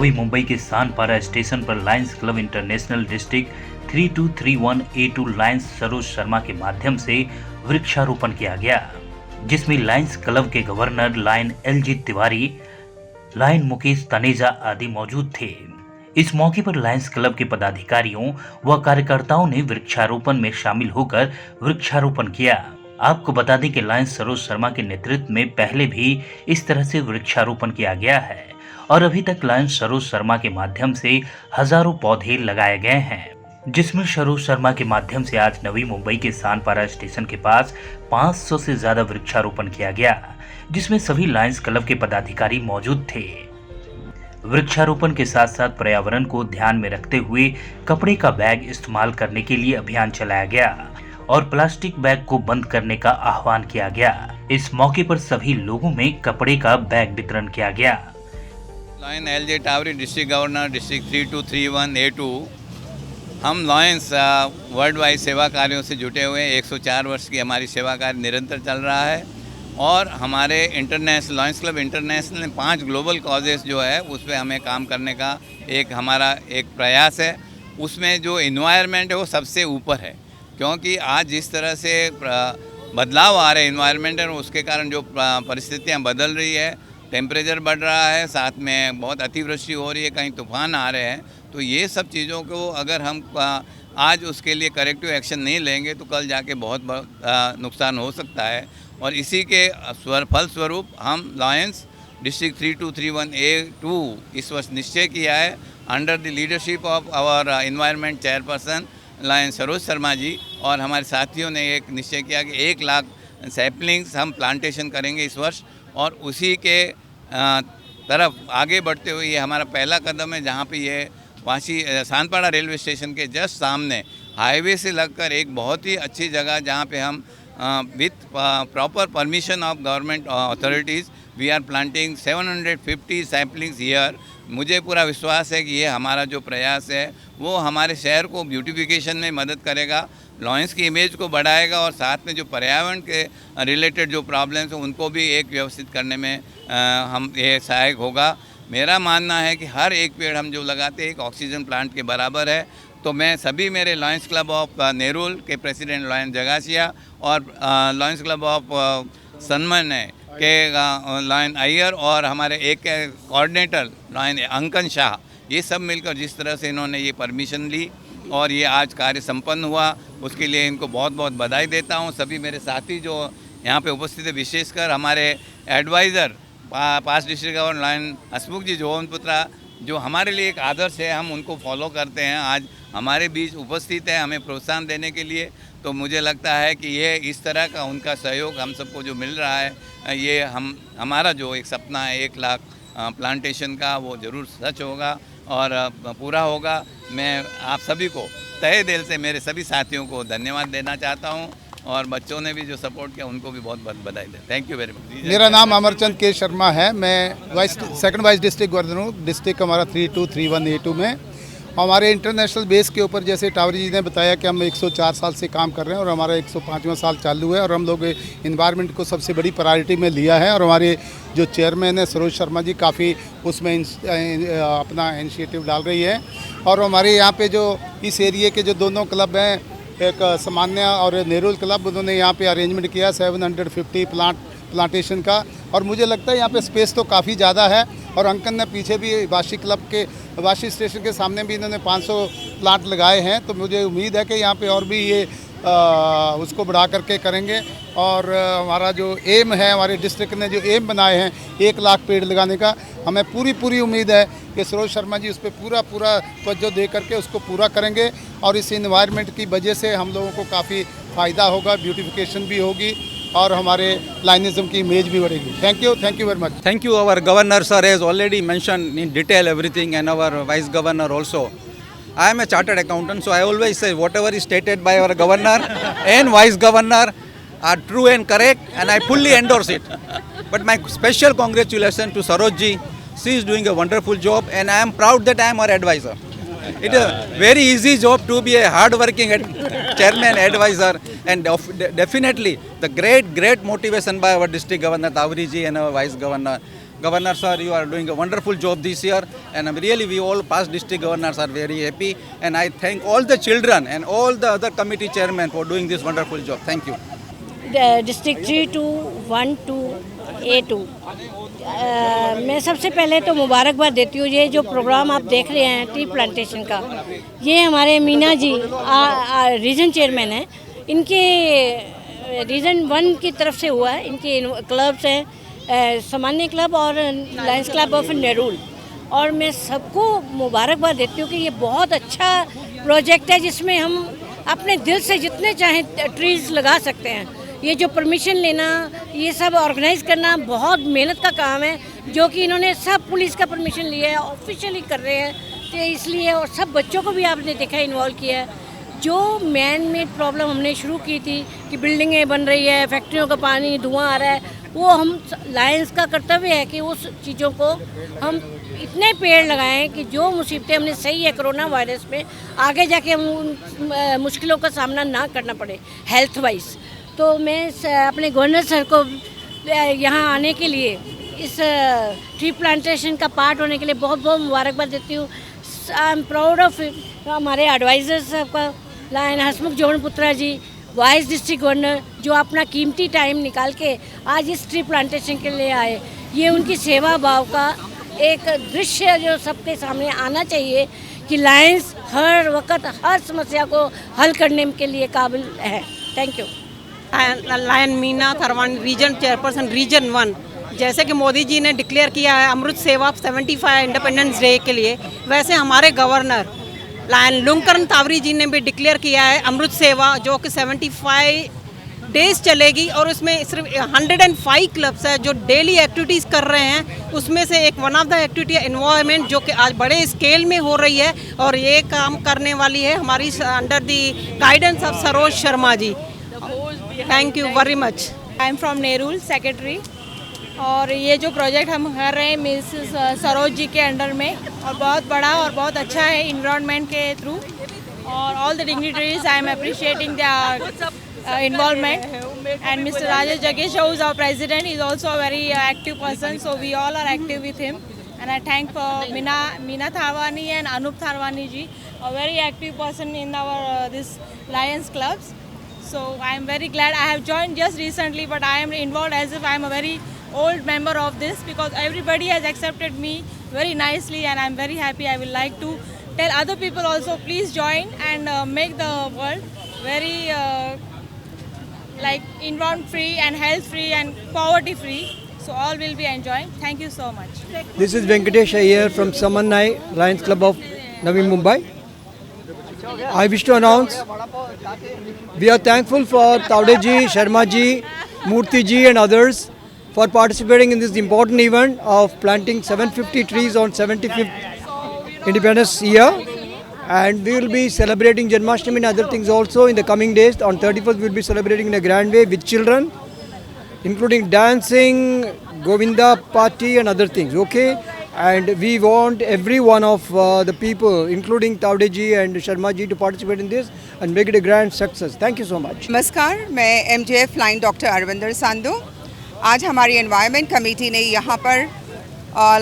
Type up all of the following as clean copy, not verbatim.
नवी मुंबई के सानपारा स्टेशन पर Lions Club International district 3231A2 Lions Saroj Sharma के माध्यम से वृक्षारोपण किया गया, जिसमें लायंस क्लब के governor lion LG Tiwari, lion Mukesh Taneja आदि मौजूद थे। इस मौके पर लायंस क्लब के पदाधिकारियों व कार्यकर्ताओं ने वृक्षारोपण में शामिल होकर वृक्षारोपण किया। आपको बता दें कि लायंस सरोज शर्मा के नेतृत्व में पहले भी इस तरह से वृक्षारोपण किया गया है और अभी तक लायंस सरोज शर्मा के माध्यम से हजारों पौधे लगाए गए हैं, जिसमें सरोज शर्मा के माध्यम से आज नवी मुंबई के सानपारा स्टेशन के पास 500 से ज्यादा वृक्षारोपण किया गया, जिसमें सभी लायंस क्लब के पदाधिकारी मौजूद थे। वृक्षारोपण के साथ साथ पर्यावरण को ध्यान में रखते हुए कपड़े का बैग इस्तेमाल करने के लिए अभियान चलाया गया और प्लास्टिक बैग को बंद करने का आह्वान किया गया। इस मौके पर सभी लोगों में कपड़े का बैग वितरण किया गया। Lion LG Tawari district governor district 3231A2, हम लायंस वर्ल्ड वाइड सेवा कार्यों से जुटे हुए हैं। 104 वर्ष की हमारी सेवा कार्य निरंतर चल रहा है और हमारे इंटरनेशनल लायंस क्लब इंटरनेशनल ने 5 ग्लोबल कॉजेस जो है उस पर हमें काम करने का हमारा एक प्रयास है। उसमें जो इन्वायरमेंट है वो सबसे ऊपर है, क्योंकि आज जिस तरह से बदलाव आ रहे हैं इन्वायरमेंट और उसके कारण जो परिस्थितियाँ बदल रही है, टेम्परेचर बढ़ रहा है, साथ में बहुत अतिवृष्टि हो रही है, कहीं तूफान आ रहे हैं, तो ये सब चीज़ों को अगर हम आज उसके लिए करेक्टिव एक्शन नहीं लेंगे तो कल जाके बहुत नुकसान हो सकता है। और इसी के फलस्वरूप हम लायंस डिस्ट्रिक्ट 3231A2 इस वर्ष निश्चय किया है under the leadership of our environment chairperson lion Saroj Sharma ji और हमारे साथियों ने एक निश्चय किया कि 1 लाख सैपलिंग्स हम प्लांटेशन करेंगे इस वर्ष। और उसी के तरफ आगे बढ़ते हुए ये हमारा पहला कदम है, जहाँ पे ये वाशी सानपाड़ा रेलवे स्टेशन के जस्ट सामने हाईवे से लगकर एक बहुत ही अच्छी जगह, जहाँ पे हम with proper permission of government authorities we are planting 750 saplings year. मुझे पूरा विश्वास है कि ये हमारा जो प्रयास है वो हमारे शहर को ब्यूटिफिकेशन में मदद करेगा, लायंस की इमेज को बढ़ाएगा और साथ में जो पर्यावरण के रिलेटेड जो प्रॉब्लम्स हैं उनको भी एक व्यवस्थित करने में हम ये सहायक होगा। मेरा मानना है कि हर एक पेड़ हम जो लगाते हैं एक ऑक्सीजन प्लांट के बराबर है। तो मैं सभी मेरे लायंस क्लब ऑफ नेरुल के प्रेसिडेंट लायन जगासिया और लायंस क्लब ऑफ सनमन के लायन अय्यर और हमारे एक कोऑर्डिनेटर लायन अंकन शाह, ये सब मिलकर जिस तरह से इन्होंने ये परमिशन ली और ये आज कार्य संपन्न हुआ, उसके लिए इनको बहुत बहुत बधाई देता हूँ। सभी मेरे साथी जो यहाँ पे उपस्थित है, विशेषकर हमारे एडवाइज़र पास डिस्ट्रिक्ट गवर्नर लायन हसमुख जी जोहनपुत्रा, जो हमारे लिए एक आदर्श है, हम उनको फॉलो करते हैं, आज हमारे बीच उपस्थित है हमें प्रोत्साहन देने के लिए। तो मुझे लगता है कि ये इस तरह का उनका सहयोग हम सबको जो मिल रहा है, ये हमारा जो एक सपना है 1 लाख प्लांटेशन का, वो ज़रूर सच होगा और पूरा होगा। मैं आप सभी को तहे दिल से, मेरे सभी साथियों को धन्यवाद देना चाहता हूँ और बच्चों ने भी जो सपोर्ट किया उनको भी बहुत बहुत बधाई दे। Thank you very much. मेरा नाम अमरचंद के शर्मा है, मैं सेकंड वाइस डिस्ट्रिक्ट गवर्नर हूँ। डिस्ट्रिक्ट हमारा 3231A2 में। हमारे इंटरनेशनल बेस के ऊपर जैसे टावरी जी ने बताया कि हम 104 साल से काम कर रहे हैं और हमारा 105वां साल चालू है और हम लोग इन्वायरमेंट को सबसे बड़ी प्रायोरिटी में लिया है और हमारे जो चेयरमैन है सरोज शर्मा जी काफ़ी उसमें अपना इनिशिएटिव डाल रही है। और हमारे यहाँ पे जो इस एरिए के जो दोनों क्लब हैं, एक सामान्य और नेरुल क्लब, उन्होंने यहाँ पे अरेंजमेंट किया 750 प्लांटेशन का और मुझे लगता है यहाँ पे स्पेस तो काफ़ी ज़्यादा है। और अंकन ने पीछे भी वाशी क्लब के वाशी स्टेशन के सामने भी इन्होंने 500 प्लांट लगाए हैं, तो मुझे उम्मीद है कि यहाँ पे और भी ये उसको बढ़ा करके करेंगे। और हमारा जो एम है, हमारे डिस्ट्रिक्ट ने जो एम बनाए हैं 1 लाख पेड़ लगाने का, हमें पूरी उम्मीद है कि सरोज शर्मा जी उस पर पूरा तवज्जो दे करके उसको पूरा करेंगे और इस इन्वायरमेंट की वजह से हम लोगों को काफ़ी फ़ायदा होगा, ब्यूटिफिकेशन भी होगी और हमारे लाइनिज्म की इमेज भी बढ़ेगी। Thank you very much. Thank you. Our governor sir has already mentioned in detail everything, and our vice governor also. I am a chartered accountant, so I always say whatever is stated by our governor and vice governor are true and correct, and I fully endorse it. But my special congratulations to Saroj ji. She is doing a wonderful job, and I am proud that I am her advisor. It is a very easy job to be a hard-working chairman, advisor, and definitely the great motivation by our district governor Tawri ji and our vice governor Governor sir, you are doing a wonderful job this year, and we all past district governors are very happy, and I thank all the children and all the other committee chairmen for doing this wonderful job. Thank you. District 3212 A2 मैं सबसे पहले तो मुबारकबाद देती हूँ। ये जो programme आप देख रहे हैं ट्री प्लांटेशन का, ये हमारे मीना जी रीजन चेयरमैन हैं, इनके रीजन 1 की तरफ से हुआ है। इनके क्लब्स हैं सामान्य क्लब और लायंस क्लब ऑफ नेहरू, और मैं सबको मुबारकबाद देती हूँ कि ये बहुत अच्छा प्रोजेक्ट है जिसमें हम अपने दिल से जितने चाहें ट्रीज़ लगा सकते हैं। ये जो परमिशन लेना, ये सब ऑर्गेनाइज करना बहुत मेहनत का काम है, जो कि इन्होंने सब पुलिस का परमिशन लिया है, ऑफिशियली कर रहे हैं, तो इसलिए और सब बच्चों को भी आपने देखा इन्वॉल्व किया है। जो मैन मेड प्रॉब्लम हमने शुरू की थी कि बिल्डिंगें बन रही है, फैक्ट्रियों का पानी धुआं आ रहा है, वो हम लायंस का कर्तव्य है कि उस चीज़ों को हम इतने पेड़ लगाएं कि जो मुसीबतें हमने सही है कोरोना वायरस में, आगे जाके हम उन मुश्किलों का सामना ना करना पड़े हेल्थ वाइज। तो मैं अपने गवर्नर सर को यहाँ आने के लिए, इस ट्री प्लांटेशन का पार्ट होने के लिए बहुत बहुत मुबारकबाद देती हूँ। आई एम प्राउड ऑफ हमारे एडवाइज़र्स सबका, लायन हसमुख जोहन पुत्रा जी, वाइस डिस्ट्रिक्ट गवर्नर, जो अपना कीमती टाइम निकाल के आज इस ट्री प्लांटेशन के लिए आए। ये उनकी सेवा भाव का एक दृश्य जो सबके सामने आना चाहिए कि लायंस हर वक्त हर समस्या को हल करने के लिए काबिल है। Thank you. Lion Meena Tharwani, region chairperson region 1। जैसे कि मोदी जी ने डिक्लेयर किया है अमृत सेवा 75 इंडिपेंडेंस डे के लिए, वैसे हमारे गवर्नर लायन लुंकरन तावरी जी ने भी डिक्लेयर किया है अमृत सेवा, जो कि 75 डेज चलेगी, और उसमें सिर्फ 105 क्लब्स है जो डेली एक्टिविटीज़ कर रहे हैं। उसमें से एक वन ऑफ द एक्टिविटी है एनवायरनमेंट, जो कि आज बड़े स्केल में हो रही है, और ये काम करने वाली है हमारी under the guidance of Saroj Sharma ji. Thank you very much. I am from Nehru secretary, और ये जो प्रोजेक्ट हम कर रहे हैं मिसेस सरोज जी के अंडर में, और बहुत बड़ा और बहुत अच्छा है इन्वायरमेंट के थ्रू, और all the dignitaries I am appreciating the involvement, and Mr. Rajesh Jagesh, who is our president, is also a very active person, so we all are active with him, and I thank for Meena Tharwani and Anup Tharwani ji, a very active person in our this Lions clubs. So I am very glad I have joined just recently, but I am involved as if I am a very old member of this, because everybody has accepted me very nicely, and I am very happy. I will like to tell other people also, please join and make the world very like environment free and health free and poverty free, so all will be enjoying. Thank you so much. This is Venkatesh here from Samannai Lions Club of Navi Mumbai. I wish to announce we are thankful for Taude ji, Sharma ji, Murthy ji and others for participating in this important event of planting 750 trees on 75th Independence year. And we will be celebrating Janmashtami and other things also in the coming days. On 31st, we will be celebrating in a grand way with children, including dancing, Govinda party and other things, okay? And we want every one of the people, including Taude ji and Sharma ji, to participate in this and make it a grand success. Thank you so much. नमस्कार, मैं MJF flying doctor Arvinder Sandhu. आज हमारी environment committee ने यहाँ पर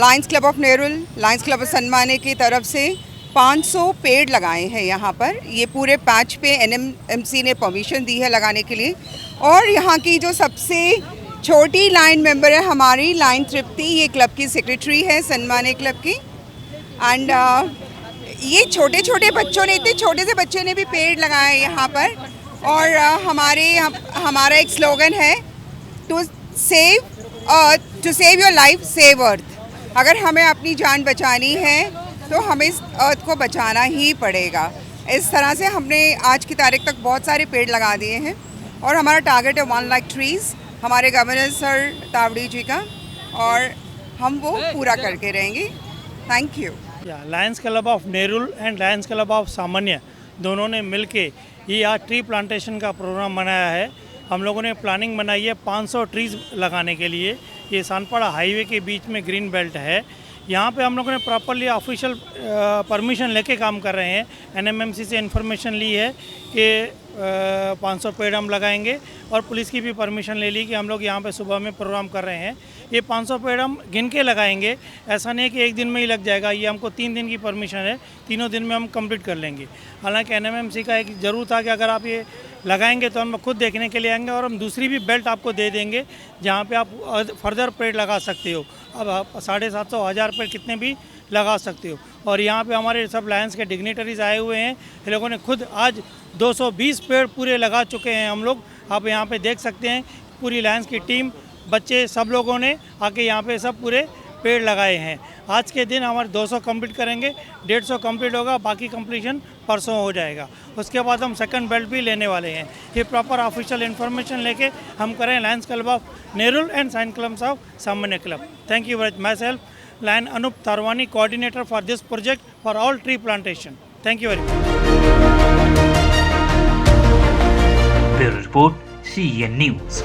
Lions club of Nehru, lions club of सनमाने की तरफ से 500 पेड़ लगाए हैं यहाँ पर। ये पूरे पैच पे NMMC ने परमिशन दी है लगाने के लिए। और यहाँ की जो सबसे छोटी लाइन मेंबर है हमारी लाइन तृप्ति, ये क्लब की सेक्रेटरी है सन्माने क्लब की। एंड ये छोटे छोटे बच्चों ने, इतने छोटे से बच्चे ने भी पेड़ लगाए यहाँ पर। और हमारा एक स्लोगन है to save your life save earth. अगर हमें अपनी जान बचानी है तो हमें इस अर्थ को बचाना ही पड़ेगा। इस तरह से हमने आज की तारीख तक बहुत सारे पेड़ लगा दिए हैं, और हमारा टारगेट है 1 लाख ट्रीज़ हमारे गवर्नर सर तावड़ी जी का, और हम वो पूरा करके रहेंगे। Thank you. Lions club of Nehru and Lions club of सामान्य दोनों ने मिलके ये आज ट्री प्लांटेशन का प्रोग्राम बनाया है। हम लोगों ने प्लानिंग बनाई है 500 ट्रीज़ लगाने के लिए। ये सानपाड़ा हाईवे के बीच में ग्रीन बेल्ट है। यहाँ पे हम लोगों ने प्रॉपरली ऑफिशियल परमिशन लेके काम कर रहे हैं। NMMC से इन्फॉर्मेशन ली है कि 500 पेड़ हम लगाएंगे और पुलिस की भी परमिशन ले ली कि हम लोग यहाँ पे सुबह में प्रोग्राम कर रहे हैं। ये 500 पेड़ हम गिन के लगाएंगे, ऐसा नहीं कि एक दिन में ही लग जाएगा। ये हमको 3 दिन की परमिशन है, तीनों दिन में हम कंप्लीट कर लेंगे। हालांकि NMMC का एक ज़रूर था कि अगर आप ये लगाएंगे तो हम खुद देखने के लिए आएंगे और हम दूसरी भी बेल्ट आपको दे देंगे जहाँ पे आप फर्दर पेड़ लगा सकते हो। अब आप 750 1000 पेड़ कितने भी लगा सकते हो। और यहाँ पे हमारे सब लायंस के डिग्निटरीज आए हुए हैं, इन लोगों ने खुद आज 220 पेड़ पूरे लगा चुके हैं हम लोग। आप यहाँ पे देख सकते हैं पूरी लायंस की टीम, बच्चे, सब लोगों ने आके यहाँ पे सब पूरे पेड़ लगाए हैं। आज के दिन हमारे 200 कंप्लीट करेंगे, 150 कंप्लीट होगा, बाकी कंप्लीशन परसों हो जाएगा। उसके बाद हम सेकंड बेल्ट भी लेने वाले हैं। ये प्रॉपर ऑफिशियल इन्फॉर्मेशन लेके हम करें lions club of Nerul and science club of सामान्य club. Thank you very much. Myself Lion Anup Tharwani, coordinator for this project for all tree plantation. Thank you very much. Bureau report CN News।